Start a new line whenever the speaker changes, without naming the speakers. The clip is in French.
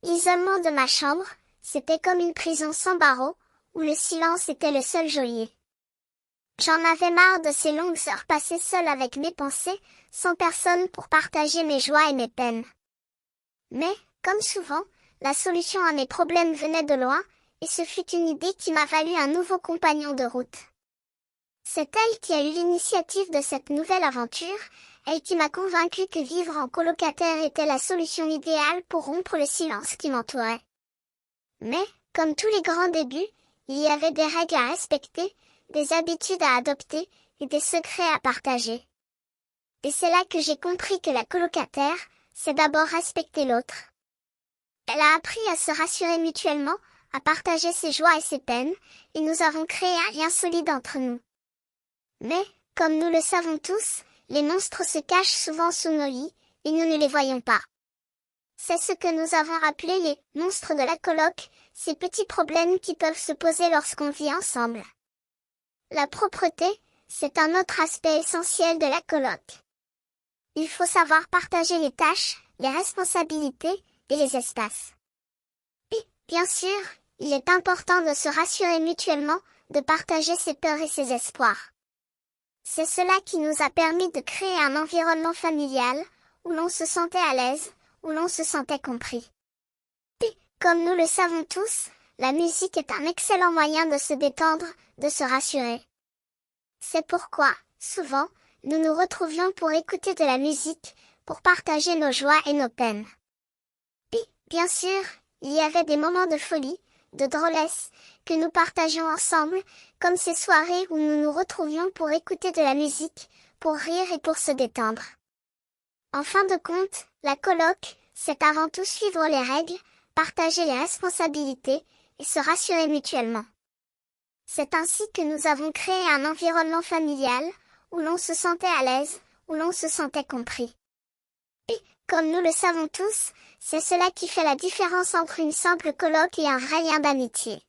L'isolement de ma chambre, c'était comme une prison sans barreaux, où le silence était le seul geôlier. J'en avais marre de ces longues heures passées seule avec mes pensées, sans personne pour partager mes joies et mes peines. Mais, comme souvent, la solution à mes problèmes venait de loin, et ce fut une idée qui m'a valu un nouveau compagnon de route. C'est elle qui a eu l'initiative de cette nouvelle aventure, elle qui m'a convaincue que vivre en colocataire était la solution idéale pour rompre le silence qui m'entourait. Mais, comme tous les grands débuts, il y avait des règles à respecter, des habitudes à adopter, et des secrets à partager. Et c'est là que j'ai compris que la colocataire, c'est d'abord respecter l'autre. Elle a appris à se rassurer mutuellement, à partager ses joies et ses peines, et nous avons créé un lien solide entre nous. Mais, comme nous le savons tous, les monstres se cachent souvent sous nos lits, et nous ne les voyons pas. C'est ce que nous avons appelé les monstres de la coloc, ces petits problèmes qui peuvent se poser lorsqu'on vit ensemble. La propreté, c'est un autre aspect essentiel de la coloc. Il faut savoir partager les tâches, les responsabilités et les espaces. Et, bien sûr, il est important de se rassurer mutuellement, de partager ses peurs et ses espoirs. C'est cela qui nous a permis de créer un environnement familial, où l'on se sentait à l'aise, où l'on se sentait compris. Et, comme nous le savons tous, la musique est un excellent moyen de se détendre, de se rassurer. C'est pourquoi, souvent, nous nous retrouvions pour écouter de la musique, pour partager nos joies et nos peines. Et, bien sûr, il y avait des moments de folie, de drôlesse, que nous partagions ensemble, comme ces soirées où nous nous retrouvions pour écouter de la musique, pour rire et pour se détendre. En fin de compte, la coloc, c'est avant tout suivre les règles, partager les responsabilités, et se rassurer mutuellement. C'est ainsi que nous avons créé un environnement familial, où l'on se sentait à l'aise, où l'on se sentait compris. Et, comme nous le savons tous, c'est cela qui fait la différence entre une simple coloc et un vrai lien d'amitié.